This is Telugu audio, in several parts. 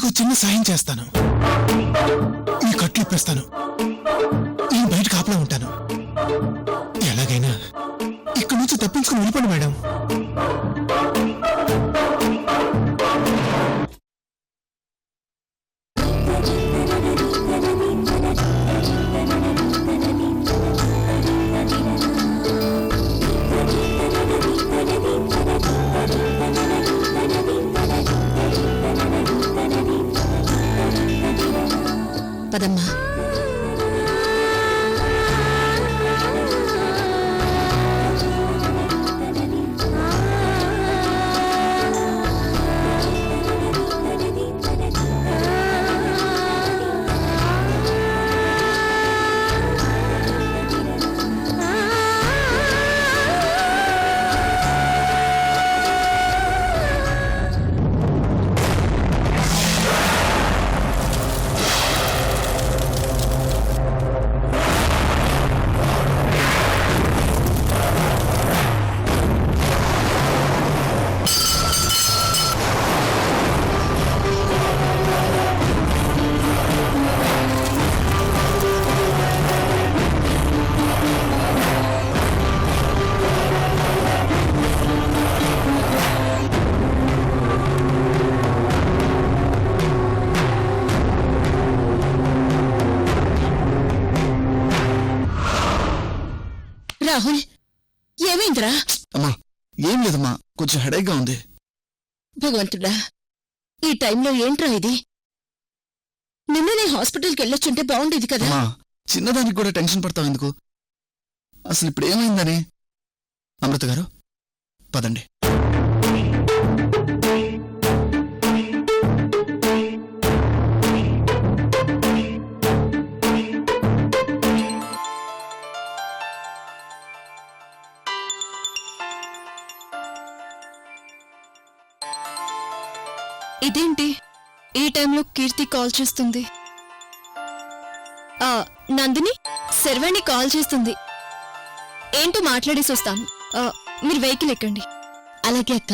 నీకు చిన్న సాయం చేస్తాను. నీ కట్లు ఇప్పేస్తాను. నేను బయట కాపలా ఉంటాను. ఎలాగైనా ఇక్కడి నుంచి తప్పించుకుని వెళ్ళిపోండి మేడం. పదమ్మా. రాహుల్, ఏమైందిరా? అమ్మా ఏం లేదమ్మా, కొంచెం హెడేక్ గా ఉంది. భగవంతుడా, ఈ టైంలో ఏంట్రా ఇది? నిన్ననే హాస్పిటల్కి వెళ్ళొచ్చుంటే బాగుండేది కదా. అమ్మా చిన్నదానికి కూడా టెన్షన్ పడతావు ఎందుకు? అసలు ఇప్పుడు ఏమైందని? అమృత గారు పదండి. ఇదేంటి ఈ టైంలో కీర్తి కాల్ చేస్తుంది? నందిని, శర్వాణి కాల్ చేస్తుంది. ఏంటో మాట్లాడేసి వస్తాను. మీరు వెహికల్ ఎక్కండి. అలాగే అక్క.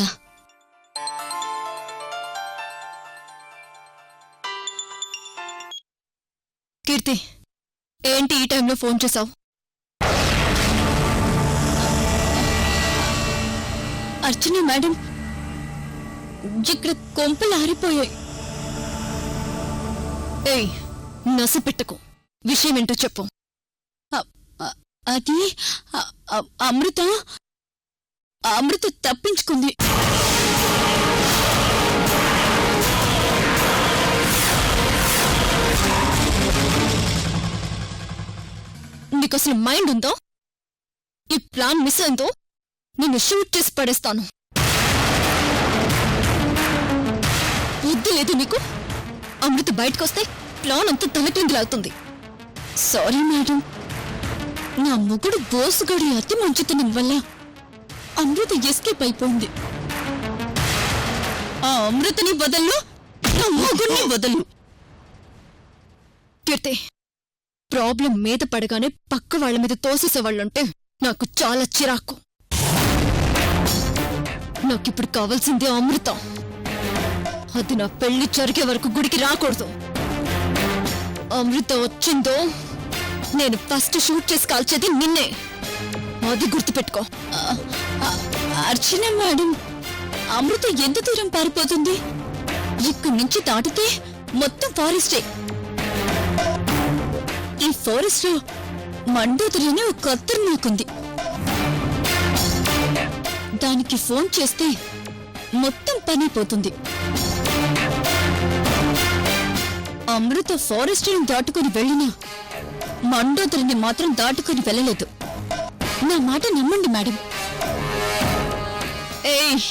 కీర్తి, ఏంటి ఈ టైంలో ఫోన్ చేశావు? అర్చన మేడం, ఇక్కడ కొంపలు ఆరిపోయాయి. ఏయ్, నసపెట్టకు. విషయం ఏంటో చెప్పు. అది అమృత తప్పించుకుంది. నీకు అసలు మైండ్ ఉందో? ఈ ప్లాన్ మిస్ అయిందో నిన్ను షూట్ చేసి పడేస్తాను. బుద్ధి లేదు నీకు? అమృత బయటకొస్తే ప్లాన్ అంతా తలకిందులవుతుంది. సారీ మేడం, నా మొగుడు బోసుగడి అతి మంచితనం వల్ల అమృత ఎస్కేప్ అయిపోయింది. ఆ అమృతని వదలు, నా మొగుడిని వదలు. కీర్తి, ప్రాబ్లం మీద పడగానే పక్క వాళ్ళ మీద తోసేసేవాళ్ళంటే నాకు చాలా చిరాకు. నాకిప్పుడు కావాల్సిందే అమృత. అది నా పెళ్లి జరిగే వరకు గుడికి రాకూడదు. అమృత వచ్చిందో నేను ఫస్ట్ షూట్ చేసి కాల్చేది నిన్నే. అది గుర్తుపెట్టుకో. అర్చన మేడం, అమృత ఎంత దూరం పారిపోతుంది? ఇక్కడి నుంచి దాటితే మొత్తం ఫారెస్టే. ఈ ఫారెస్ట్ మండోదరిని ఒక కత్తర్ నాకుంది. దానికి ఫోన్ చేస్తే మొత్తం పనైపోతుంది. అమృత ఫారెస్ట్ని దాటుకుని వెళ్ళినా మండోదరిని మాత్రం దాటుకుని వెళ్ళలేదు. నా మాట నమ్మండి మేడం. ఏయ్,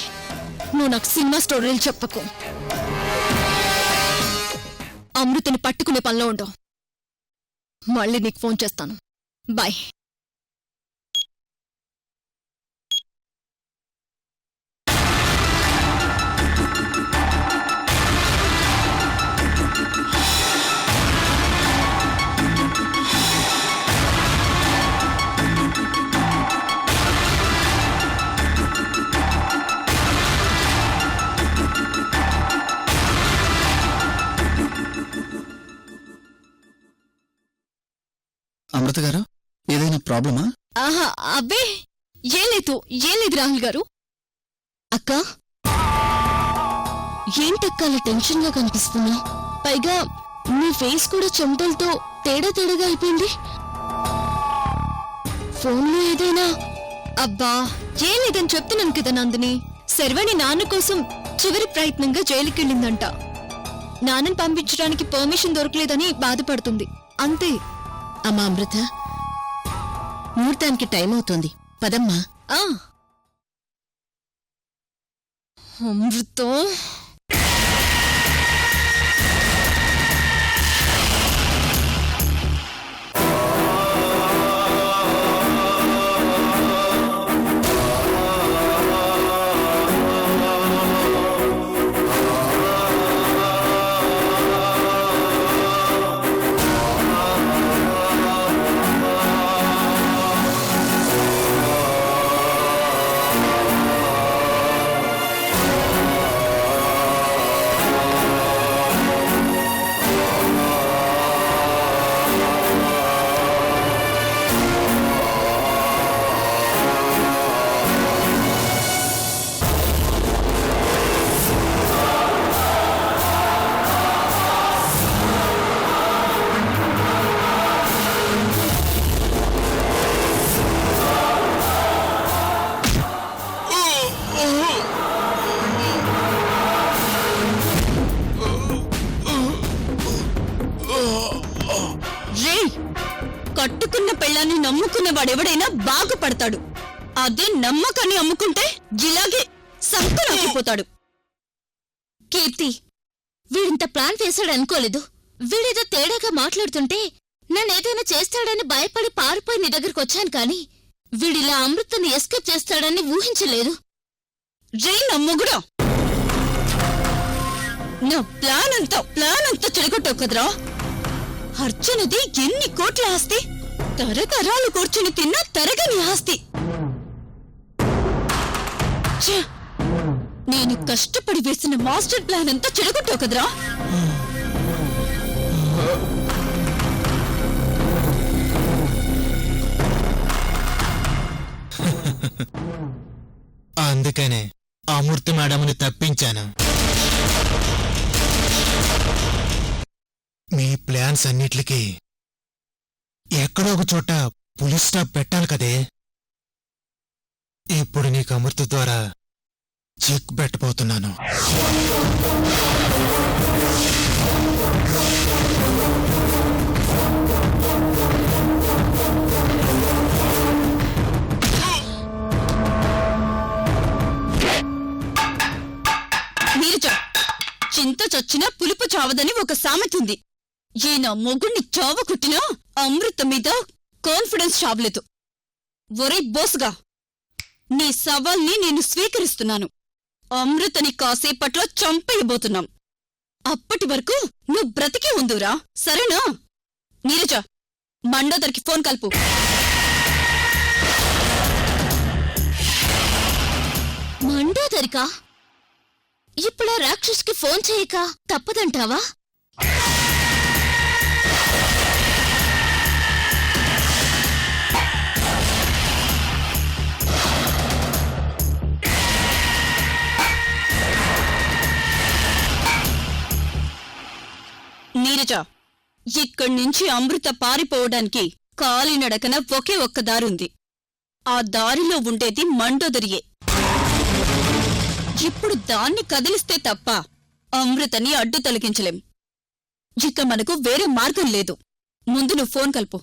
నువ్వు నాకు సినిమా స్టోరీలు చెప్పకు. అమృతని పట్టుకునే పనిలో ఉండవు. మళ్ళీ నీకు ఫోన్ చేస్తాను. బాయ్. అమృత గారు ఏదైనా ప్రాబ్లమా? ఆహా అబ్బే ఏం లేదు రాహుల్ గారు. అక్క ఏంటక్క అలా టెన్షన్ గా కనిపిస్తున్నా? పైగా మీ ఫేస్ కూడా చెమటలతో తేడాగా అయిపోయింది. ఫోన్లో ఏదైనా? అబ్బా ఏం లేదని చెప్తున్నాను కదా నందిని. శర్వాణి నాన్న కోసం చివరి ప్రయత్నంగా జైలుకెళ్ళిందంట. నాన్నని పంపించడానికి పర్మిషన్ దొరకలేదని బాధపడుతుంది అంతే. అమ్మా అమృత, ముహూర్తానికి టైం అవుతోంది, పదమ్మా. ఆ అమృతం కట్టుకున్న పెళ్ళాన్ని నమ్ముకున్న వాడెవడైనా బాగుపడతాడు. అదే నమ్మకాన్ని అమ్ముకుంటే ఇలాగే సంకనాకిపోతాడు. కీర్తి, వీడింత ప్లాన్ వేశాడనుకోలేదు. వీడేదో తేడాగా మాట్లాడుతుంటే నన్నేదైనా చేస్తాడని భయపడి పారిపోయి నీ దగ్గరకొచ్చాను కాని వీడిలా అమృతని ఎస్కేప్ చేస్తాడని ఊహించలేదు. రే నమ్ముగుడా, నా ప్లాన్ అంతా చెడగొట్టావు కదరా. అర్చనది ఎన్ని కోట్ల ఆస్తి, తరతరాలు కూర్చుని తిన్నా తరగని ఆస్తి. ఛ! నేను కష్టపడి వేసిన మాస్టర్ ప్లాన్ అంతా చెడగొట్టావు కదరా. అందుకనే అమృత మేడంని తప్పించాను. మీ ప్లాన్స్ అన్నిటికీ ఎక్కడో ఒక చోట పులి స్టాప్ పెట్టాలి కదే. ఇప్పుడు నీకు అమృత ద్వారా చెక్ పెట్టబోతున్నాను. నీరజ, చింత చచ్చినా పులుపు చావదని ఒక సామెతుంది. ఈయన మొగుణ్ణి చావ కుట్టినా అమృత మీద కాన్ఫిడెన్స్ చావలేదు. ఒరే బోసుగా, నీ సవాల్ని నేను స్వీకరిస్తున్నాను. అమృతని కాసేపట్లో చంపేయబోతున్నాం. అప్పటి వరకు నువ్వు బ్రతికే ఉందురా, సరేనా? నీరజ, మండోదరికి ఫోన్ కలుపు. మండోదరికా? ఇప్పుడా రాక్షసుకి ఫోన్ చేయక తప్పదంటావా? నీరజ, ఇక్కడ్నుంచి అమృత పారిపోవడానికి కాలినడకన ఒకే ఒక్క దారుంది. ఆ దారిలో ఉండేది మండోదరియే. ఇప్పుడు దాన్ని కదిలిస్తే తప్ప అమృతని అడ్డు తొలగించలేం. ఇక మనకు వేరే మార్గం లేదు. ముందు నువ్వు ఫోన్ కలుపు.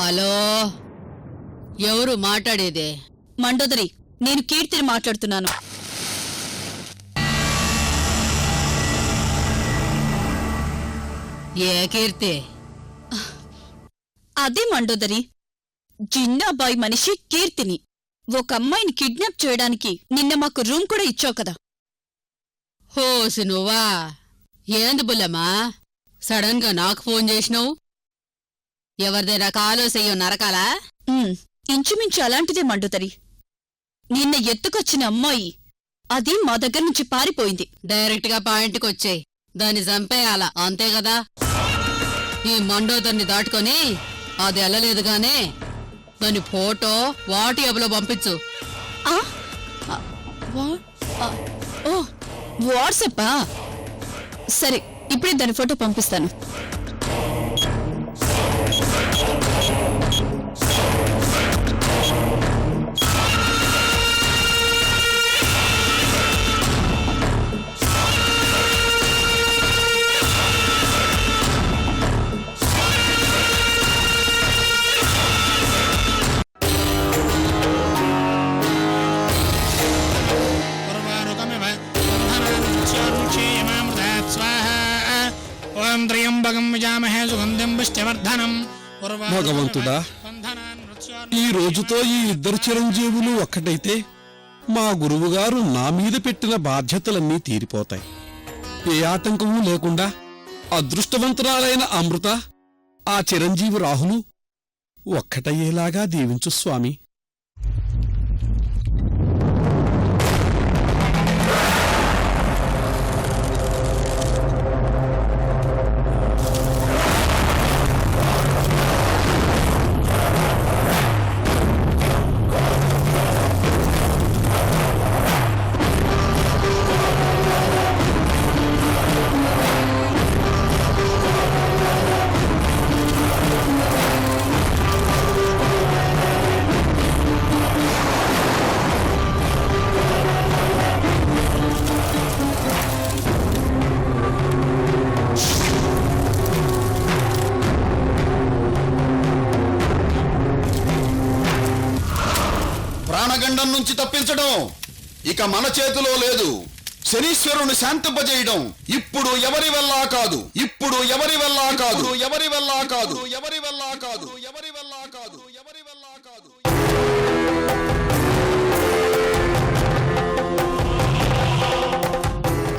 హలో, ఎవరు మాట్లాడేదే? మండోదరి, నేను కీర్తిని మాట్లాడుతున్నాను. ఏ కీర్తి? అదే మండోదరి, జిన్నాబాయ్ మనిషి కీర్తిని. ఒక అమ్మాయిని కిడ్నాప్ చేయడానికి నిన్న మాకు రూమ్ కూడా ఇచ్చావు కదా. హోసి నువ్వా? ఏంది బుల్లమ్మా, సడన్ గా నాకు ఫోన్ చేసినావు? ఎవరిదైనా కాలో చెయ్యో నరకాలా? ఇంచుమించు అలాంటిదే మండోదరి. నిన్న ఎత్తుకొచ్చిన అమ్మాయి అది మా దగ్గర నుంచి పారిపోయింది. డైరెక్ట్ గా పాయింట్కి వచ్చాయి. దాన్ని చంపేయాలా, అంతే కదా? ఈ మండోదర్ని దాటుకొని అది వెళ్ళలేదుగానే దాని ఫోటో వాట్సాప్లో పంపించు. ఓ, వాట్సాపా? సరే, ఇప్పుడే దాని ఫోటో పంపిస్తాను. భగవంతుడా, ఈ రోజుతో ఈ ఇద్దరు చిరంజీవులు ఒక్కటైతే మా గురువుగారు నా మీద పెట్టిన బాధ్యతలన్నీ తీరిపోతాయి. ఏ ఆటంకమూ లేకుండా అదృష్టవంతురాలైన అమృత, ఆ చిరంజీవి రాహులు ఒక్కటయ్యేలాగా దీవించు స్వామి. ప్రాణగండం నుంచి తప్పించడం ఇక మన చేతిలో లేదు. శనీశ్వరుని శాంతింపజేయడం ఇప్పుడు ఎవరి వల్ల కాదు, ఇప్పుడు ఎవరి వల్ల కాదు, ఎవరి వల్ల కాదు, ఎవరి వల్ల కాదు, ఎవరి వల్ల కాదు, ఎవరి వల్ల కాదు.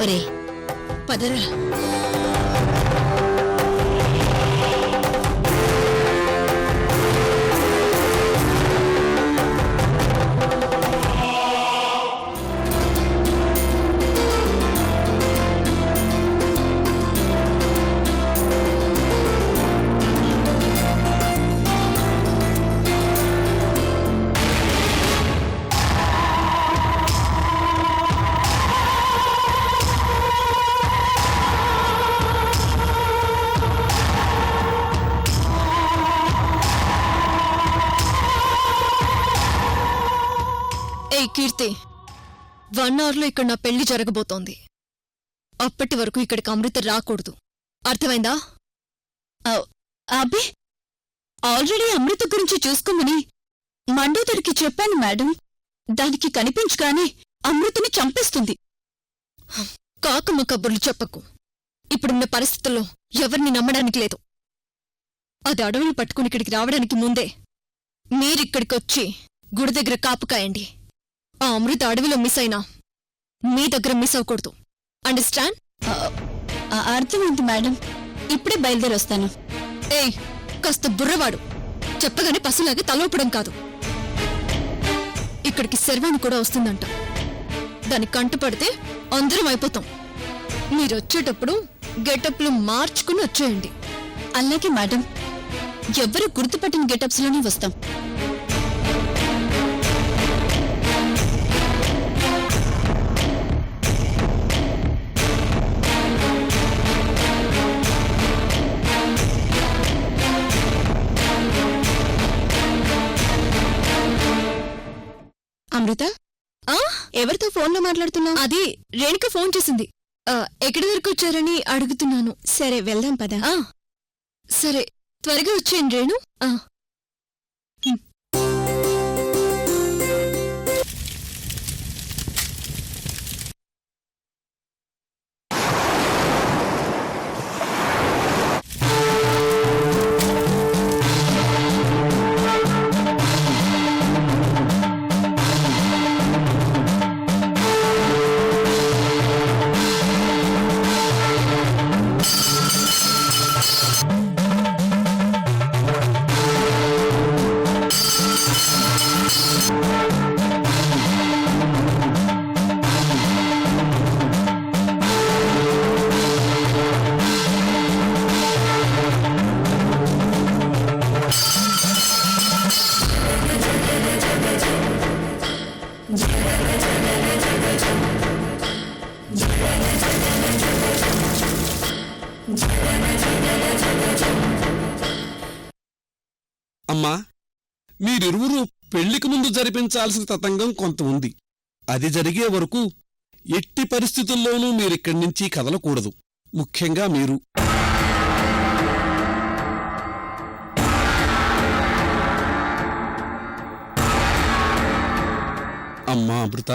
ఒరే, పదరా. కీర్తి, 1 అవర్లో ఇక్కడ నా పెళ్లి జరగబోతోంది. అప్పటి వరకు ఇక్కడికి అమృత రాకూడదు, అర్థమైందా? అబ్బే, ఆల్రెడీ అమృత గురించి చూసుకోమని మండోదరికి చెప్పాను మేడం. దానికి కనిపించగానే అమృతని చంపేస్తుంది. కాకమ్మ కబుర్లు చెప్పకు. ఇప్పుడున్న పరిస్థితుల్లో ఎవరిని నమ్మడానికి లేదు. అది అడవులు పట్టుకుని ఇక్కడికి రావడానికి ముందే మీరిక్కడికొచ్చి గుడి దగ్గర కాపు కాయండి. ఆ అమృత అడవిలో మిస్ అయినా మీ దగ్గర మిస్ అవ్వకూడదు. అండర్స్టాండ్? అర్థమైంది మేడం. ఇప్పుడే బయలుదేరొస్తాను. ఏయ్, కాస్త బుర్రవాడు. చెప్పగానే పసులాగే తలోపడం కాదు. ఇక్కడికి శర్వాణి కూడా వస్తుందంట. దాని కంటపడితే అందరం అయిపోతాం. మీరొచ్చేటప్పుడు గెటప్లు మార్చుకుని వచ్చేయండి. అలాగే మేడం, ఎవ్వరూ గుర్తుపట్టిన గెటప్స్ లోనే వస్తాం. అమృత, ఎవరితో ఫోన్లో మాట్లాడుతున్నావు? అది రేణుక ఫోన్ చేసింది. ఎక్కడి వరకు వచ్చారని అడుగుతున్నాను. సరే, వెళ్దాం పదా. సరే, త్వరగా వచ్చేయండి రేణు. అమ్మా, మీరిరువురు పెళ్లికి ముందు జరిపించాల్సిన తతంగం కొంత ఉంది. అది జరిగే వరకు ఎట్టి పరిస్థితుల్లోనూ మీరిక్కడి నుంచి కదలకూడదు. ముఖ్యంగా మీరు. అమ్మా అమృత,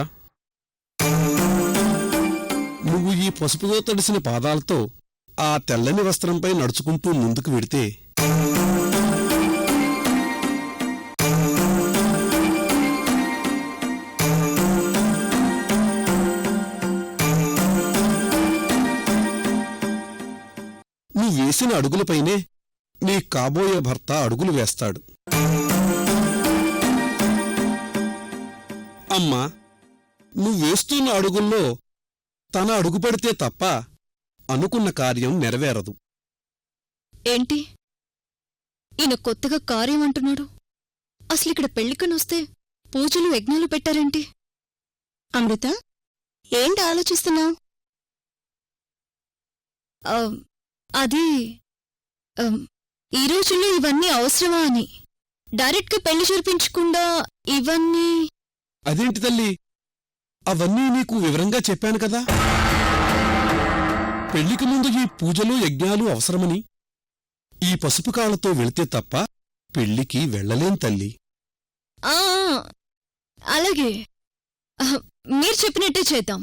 నువ్వు ఈ పసుపుతో తడిసిన పాదాలతో ఆ తెల్లని వస్త్రంపై నడుచుకుంటూ ముందుకు వెడితే వేసిన అడుగులపైనే నీ కాబోయే భర్త అడుగులు వేస్తాడు. అమ్మా, నువ్వేస్తున్న అడుగుల్లో తన అడుగు పెడితే తప్ప అనుకున్న కార్యం నెరవేరదు. ఏంటి ఈయన కొత్తగా కార్యం అంటున్నాడు? అసలిక్కడ పెళ్లికనొస్తే పూజలు యజ్ఞాలు పెట్టారేంటి? అమృత, ఏంటి ఆలోచిస్తున్నావు? అది ఈ రోజుల్లో ఇవన్నీ అవసరమా అని. డైరెక్ట్గా పెళ్లి జరిపించకుండా ఇవన్నీ. అదేంటి తల్లి, అవన్నీ నీకు వివరంగా చెప్పాను కదా. పెళ్లికి ముందు ఈ పూజలు యజ్ఞాలు అవసరమని. ఈ పసుపు కాళ్ళతో వెళితే తప్ప పెళ్లికి వెళ్ళలేం తల్లి. అలాగే, మీరు చెప్పినట్టే చేద్దాం.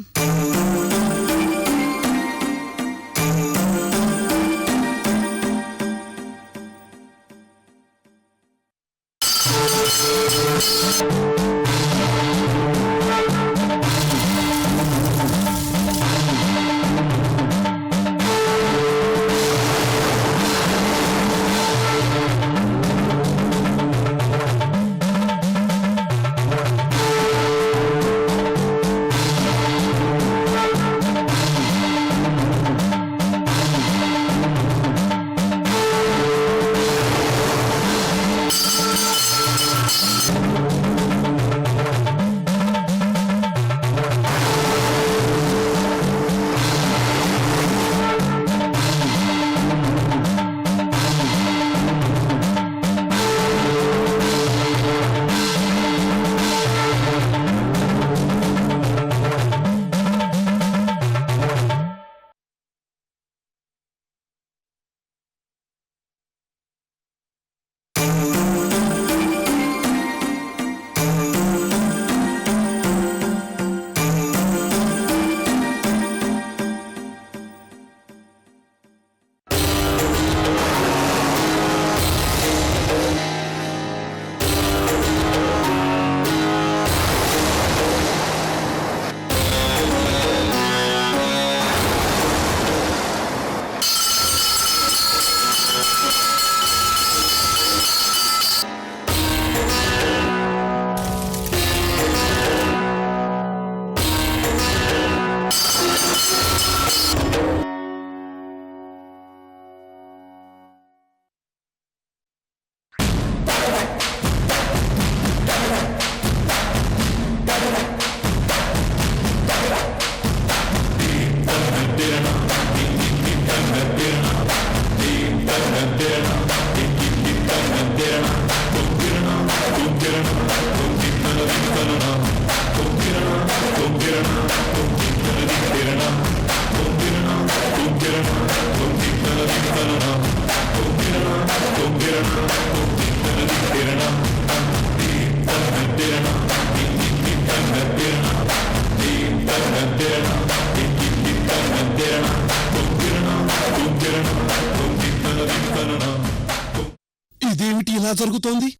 జరుగుతోంది?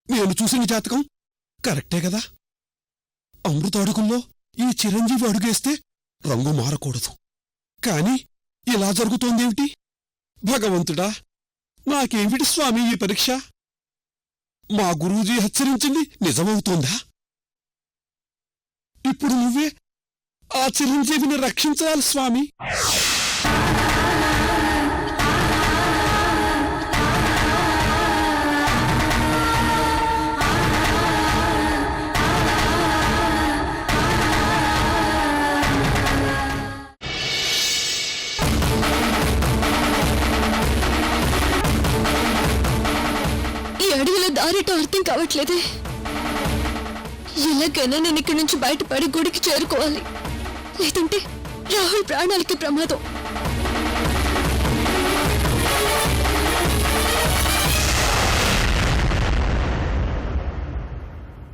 నేను చూసిన జాతకం కరెక్టే కదా? అమృత అడుగుల్లో ఈ చిరంజీవి అడుగేస్తే రంగు మారకూడదు. కాని ఇలా జరుగుతోందేమిటి? భగవంతుడా, నాకేమిటి స్వామి ఈ పరీక్ష? మా గురూజీ హెచ్చరించింది నిజమవుతోందా? ఇప్పుడు నువ్వే ఆ చిరంజీవిని రక్షించాలి స్వామి. ఈ అడవిలో దారిటో అర్థం కావట్లేదే. ఎలాగైనా నేను ఇక్కడి నుంచి బయటపడి గుడికి చేరుకోవాలి, లేదంటే రాహుల్ ప్రాణాలకి ప్రమాదం.